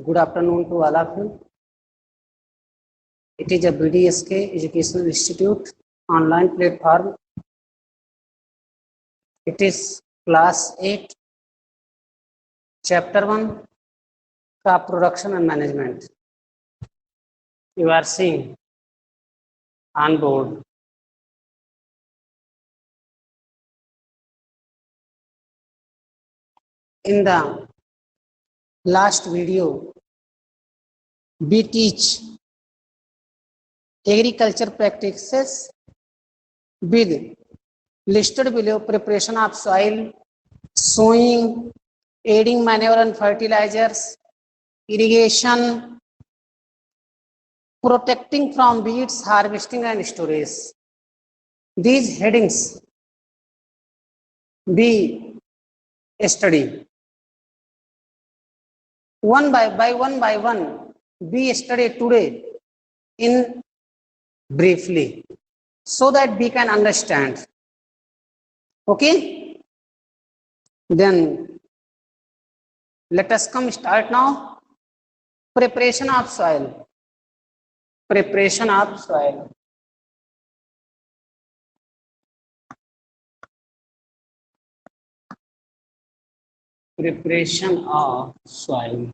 Good afternoon to all of you. It is a BDSK Educational Institute online platform. It is class 8, chapter 1, crop production and management. You are seeing on board. In the last video, we teach agriculture practices with listed below: preparation of soil, sowing, adding manure and fertilizers, irrigation, protecting from weeds, harvesting and storage. These headings we study. One by one, we study today in briefly so that we can understand. Okay? Then let us come start now. Preparation of soil. Preparation of soil. Preparation of soil.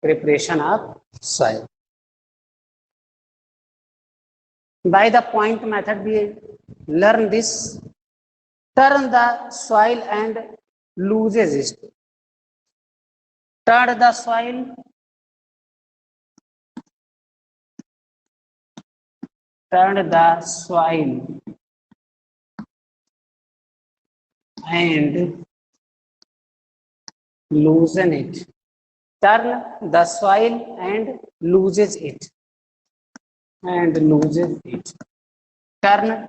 Preparation of soil. By the point method, we learn this. Turn the soil and loses it. Turn the soil. Turn the soil and loosen it. Turn the soil and loses it. And loses it. Turn,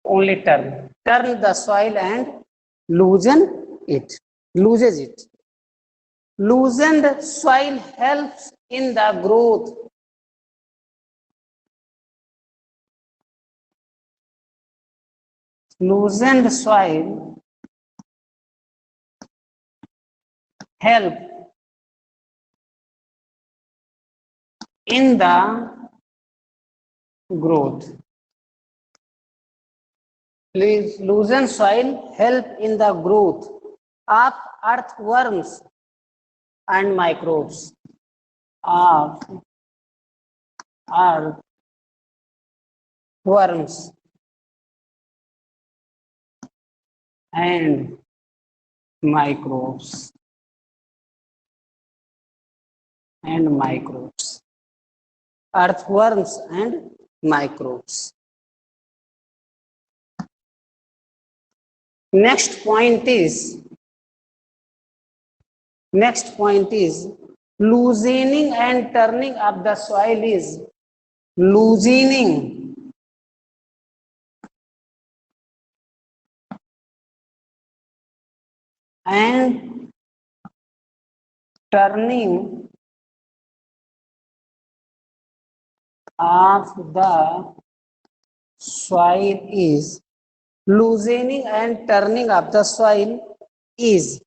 only turn. Turn the soil and loosen it. Loses it. Loosened soil helps in the growth. Loosened soil help in the growth. Please, loosen soil help in the growth of earthworms and microbes. Of earthworms and microbes. Earthworms and microbes. Next point is loosening and turning of the soil is loosening and turning of the soil is loosening and turning of the soil is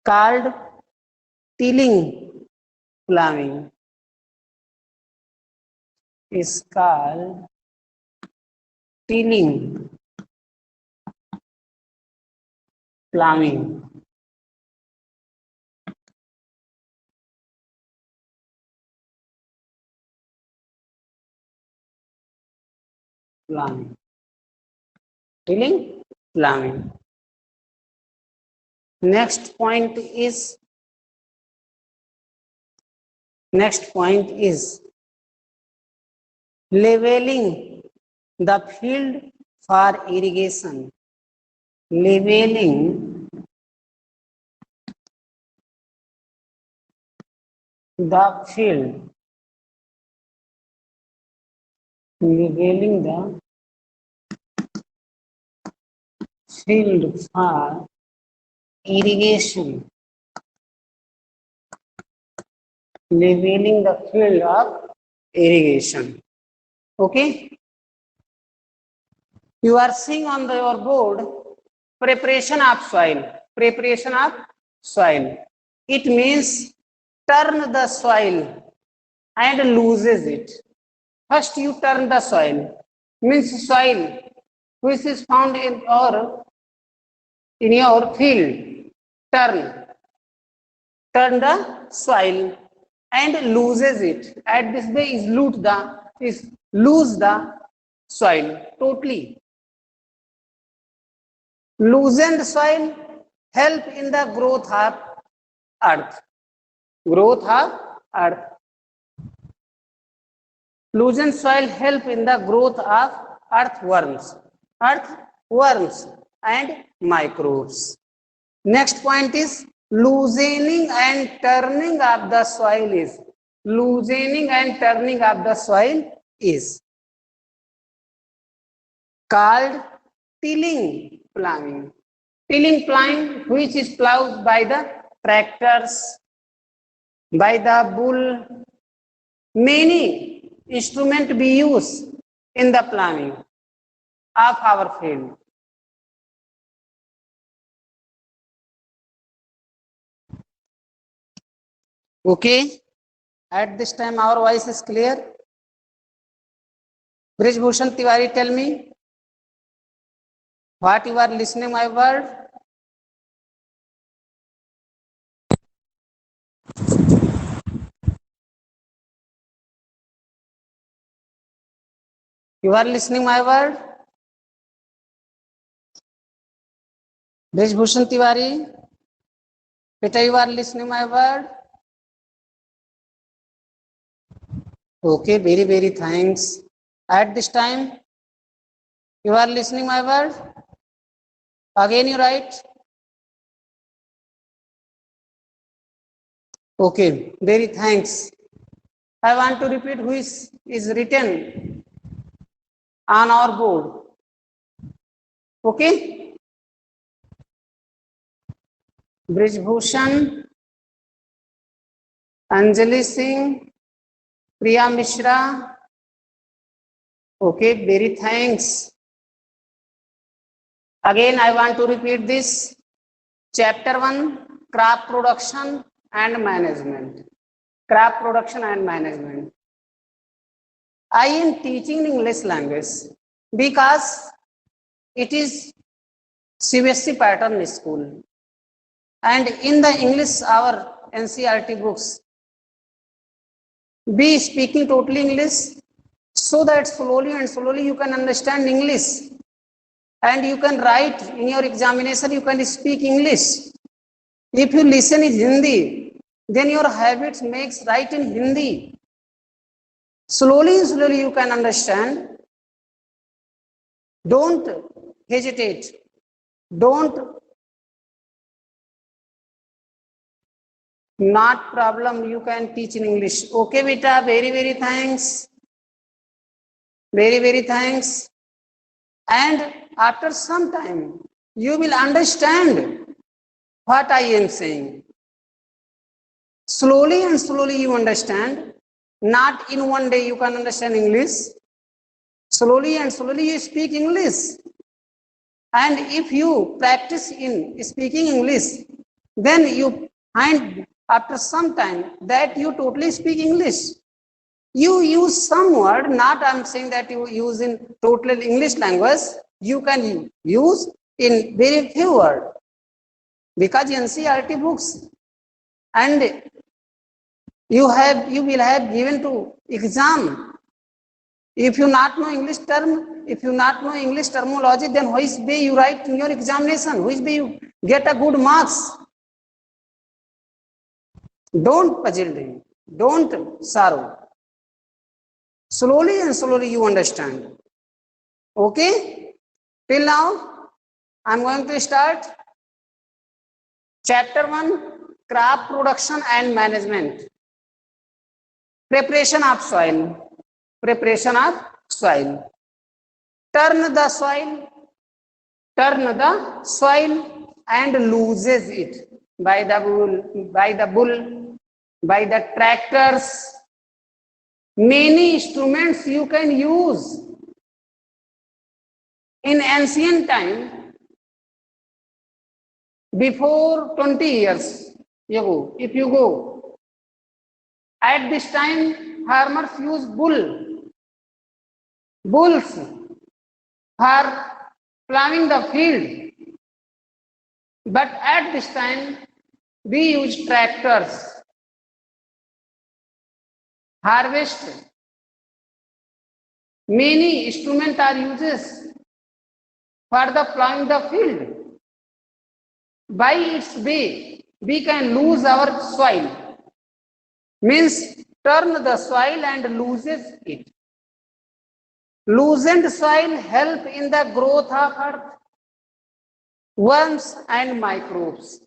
called tilling. Plowing is called tilling. Plowing. Plowing. Tilling, plowing. Next point is leveling the field for irrigation. Leveling the field. Leveling the field for irrigation. Leveling the field of irrigation. Okay. You are seeing on your board preparation of soil. Preparation of soil. It means turn the soil and loses it. First you turn the soil, means soil which is found in your field. Turn the soil and loses it. At this way is lose the soil totally. Loosened soil help in the growth of earth. Growth of earth. Loosened soil help in the growth of earthworms and microbes. Next point is loosening and turning of the soil is. Loosening and turning of the soil is called tilling plowing. Tilling plowing, which is plowed by the tractors, by the bull. Many instruments be used in the plowing of our field. Okay, at this time our voice is clear. Brij Bhushan Tiwari, tell me what you are listening my word. You are listening my word. Brij Bhushan Tiwari, beta, you are listening my word. Okay, very, very thanks. At this time, you are listening my word. Again, you write. Okay, very thanks. I want to repeat who is written on our board. Okay. Brij Bhushan, Anjali Singh, Priya Mishra. Okay, very thanks. Again, I want to repeat this. Chapter 1, crop production and management. Crop production and management. I am teaching English language because it is CBSE pattern school. And in the English, our NCERT books, be speaking totally English so that slowly and slowly you can understand English. And you can write in your examination, you can speak English. If you listen in Hindi, then your habits makes write in Hindi. Slowly you can understand. Don't hesitate. Don't. Not problem. You can teach in English. Okay, beta. Very, very thanks. Very, very thanks. And after some time, you will understand what I am saying. Slowly and slowly you understand. Not in one day you can understand English. Slowly and slowly you speak English. And if you practice in speaking English, then you find after some time that you totally speak English. You use some word, not I'm saying that you use in total English language, you can use in very few words. Because NCERT books and you will have given to exam. If you not know English term, if you not know English terminology, then which way you write in your examination, which way you get a good marks. Don't puzzle them, don't sorrow. Slowly and slowly you understand. Okay? Till now, I'm going to start chapter 1, crop production and management. Preparation of soil. Preparation of soil. Turn the soil and loses it by the bull, by the tractors. Many instruments you can use. In ancient time, before 20 years ago, if you go, at this time farmers use bulls for plowing the field, but at this time we use tractors, harvest. Many instruments are used for the plowing the field. By its way, we can lose our soil, means turn the soil and loses it. Loosened soil help in the growth of earth, worms and microbes.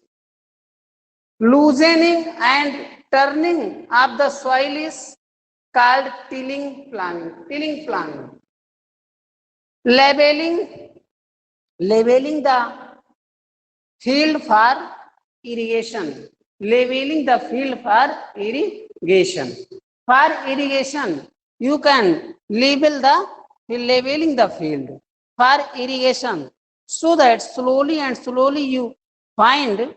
Loosening and turning of the soil is called tilling planting. Tilling planting. Leveling the field for irrigation. Leveling the field for irrigation. For irrigation, you can leveling the field for irrigation, so that slowly and slowly you find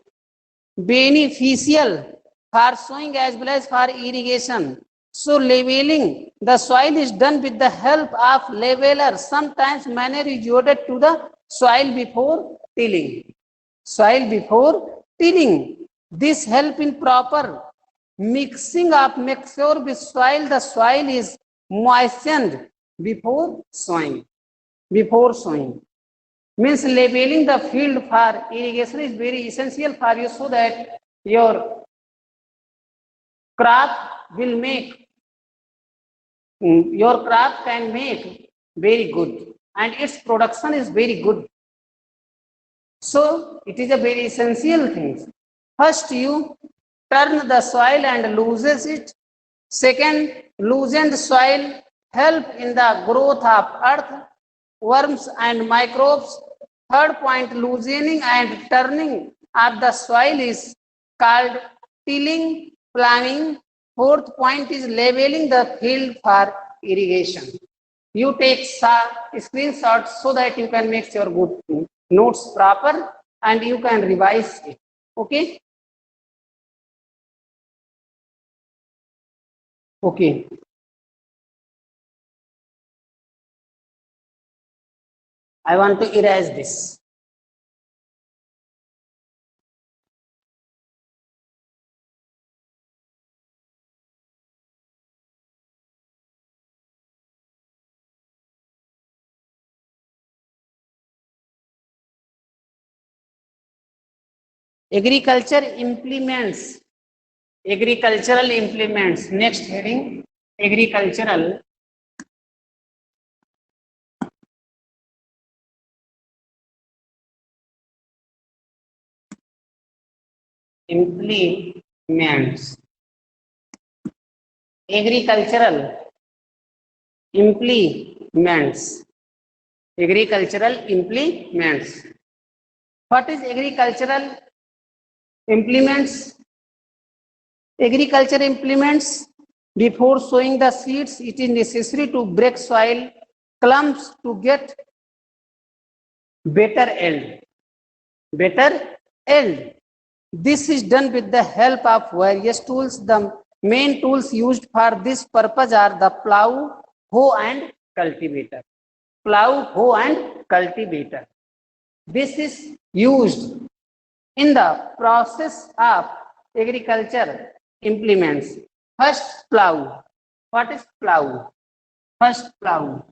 beneficial for sowing as well as for irrigation. So leveling the soil is done with the help of leveler. Sometimes manure is added to the soil before tilling. Soil before tilling. This help in proper mixing up, make sure with soil the soil is moistened before sowing. Before sowing. Means leveling the field for irrigation is very essential for you, so that your crop will make, your crop can make very good and its production is very good. So it is a very essential thing. First you turn the soil and loses it. Second, loosened soil help in the growth of earth, worms and microbes. Third point, loosening and turning of the soil is called tilling, plowing. Fourth point is leveling the field for irrigation. You take screenshots so that you can make your good notes proper and you can revise it. Okay? Okay. I want to erase this. Agricultural implements. Next heading, agricultural implements. Agricultural implements. Agricultural implements. What is agricultural implements? Agriculture implements. Before sowing the seeds, it is necessary to break soil clumps to get better yield. Better yield. This is done with the help of various tools. The main tools used for this purpose are the plow, hoe and cultivator. Plow, hoe and cultivator. This is used in the process of agriculture implements. First, plow. What is plow? First, plow.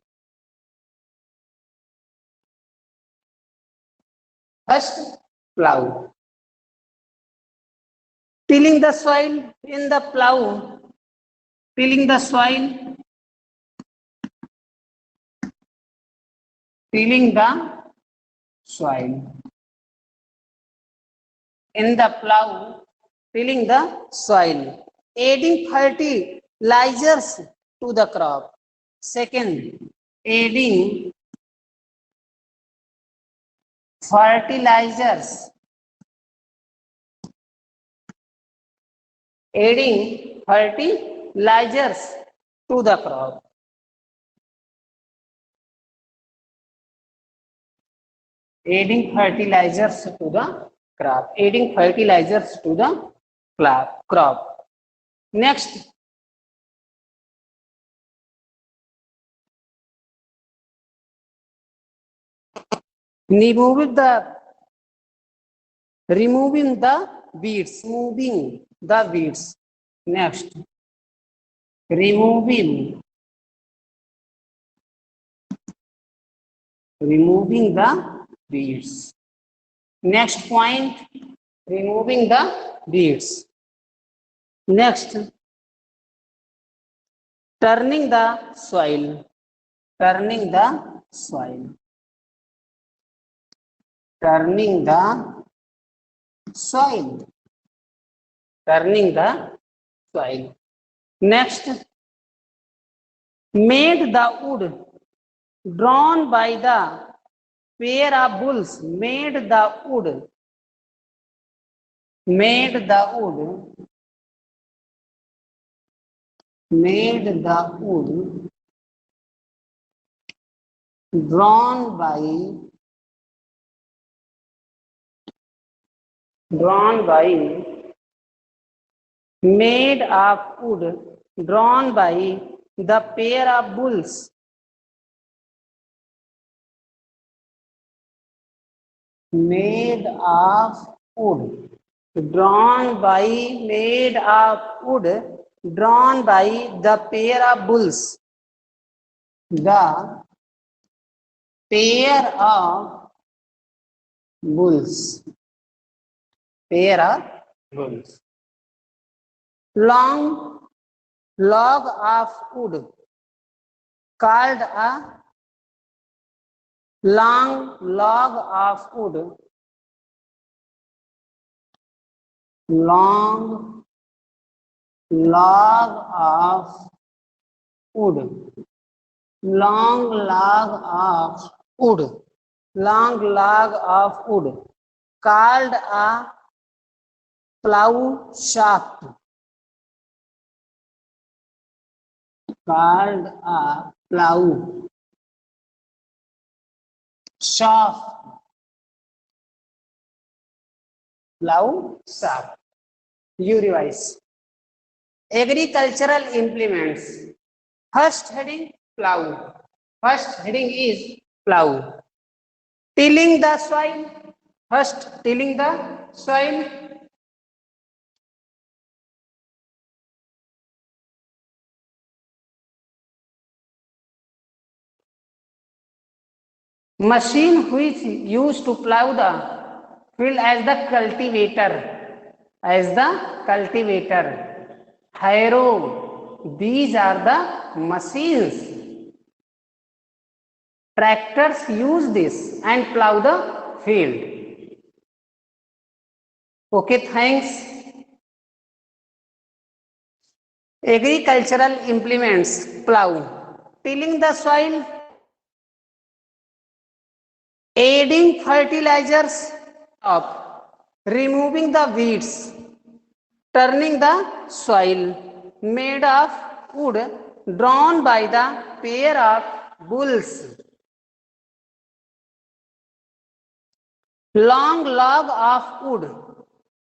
First, plow. Tilling the soil in the plow. Tilling the soil. Tilling the soil. In the plow, tilling the soil. Adding fertilizers to the crop. Second, adding fertilizers. Adding fertilizers to the crop. Adding fertilizers to the crop, adding fertilizers to the crop. Next, removing the weeds, moving the weeds. Next, removing the weeds. Next point, removing the weeds. Next, turning the soil, turning the soil, turning the soil, turning the soil. Next, made the wood drawn by the pair of bulls, made the wood, made the wood, made the wood drawn by made of wood drawn by the pair of bulls, made of wood drawn by made of wood drawn by the pair of bulls, the pair of bulls, pair of bulls. Long log of wood called a long log of wood, long log of wood, long log of wood, long log of wood called a plough shaft, called a plough shaft, plough shaft. You revise. Agricultural implements. First heading, plough. First heading is plough. Tilling the soil. First, tilling the soil. Machine which used to plough the field as the cultivator. As the cultivator. Harrow. These are the machines. Tractors use this and plough the field. Okay, thanks. Agricultural implements, plough. Tilling the soil. Adding fertilizers, crop. Removing the weeds. Turning the soil. Made of wood drawn by the pair of bulls. Long log of wood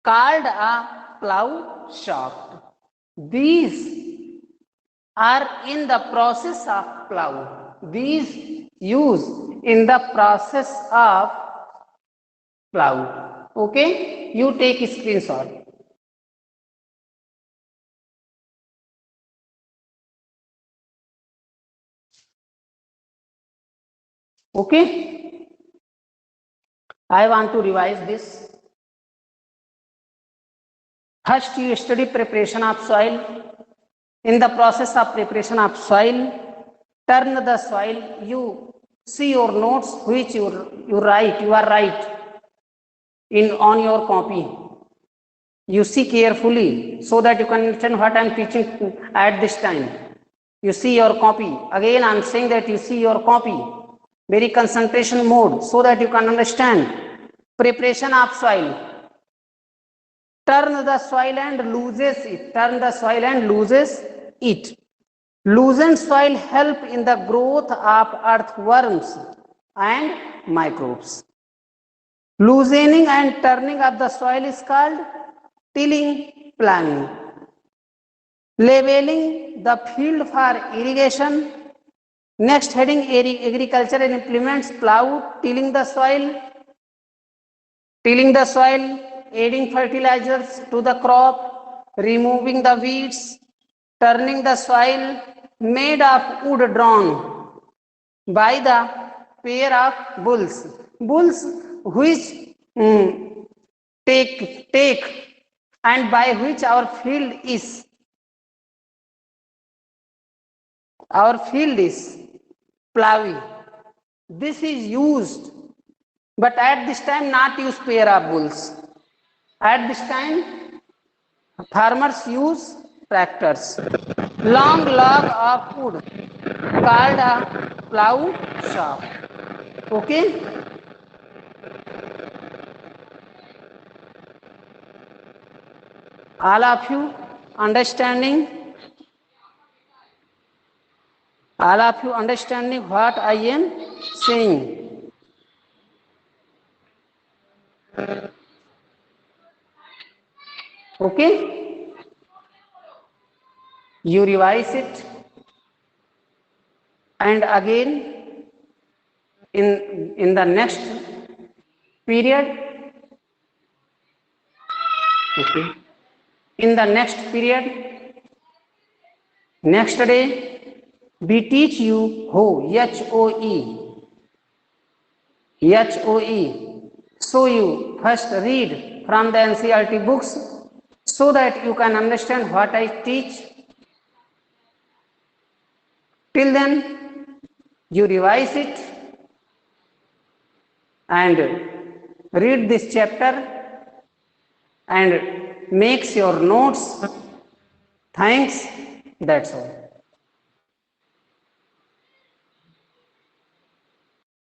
called a plough shaft. These are in the process of plough. These use in the process of plough. Okay, you take a screenshot. Okay, I want to revise this. First, you study preparation of soil. In the process of preparation of soil, turn the soil. You see your notes which you write. You are right on your copy. You see carefully so that you can understand what I am teaching at this time. You see your copy. Again, I am saying that you see your copy. Very concentration mode so that you can understand. Preparation of soil. Turn the soil and loses it. Turn the soil and loses it. Loosened soil help in the growth of earthworms and microbes. Loosening and turning of the soil is called tilling, plowing. Leveling the field for irrigation. Next heading, agricultural implements, plow, tilling the soil, adding fertilizers to the crop, removing the weeds, turning the soil, made of wood drawn by the pair of bulls. Bulls which take and by which our field is plowing. This is used, but at this time not use pair of bulls. At this time farmers use tractors. Long log of wood called a plow shaft. Okay. All of you understanding? All of you understanding what I am saying? Okay? You revise it and again in the next period. Okay. In the next period, next day, we teach you HOE. So you first read from the NCERT books so that you can understand what I teach. Till then, you revise it and read this chapter and makes your notes. Thanks. That's all.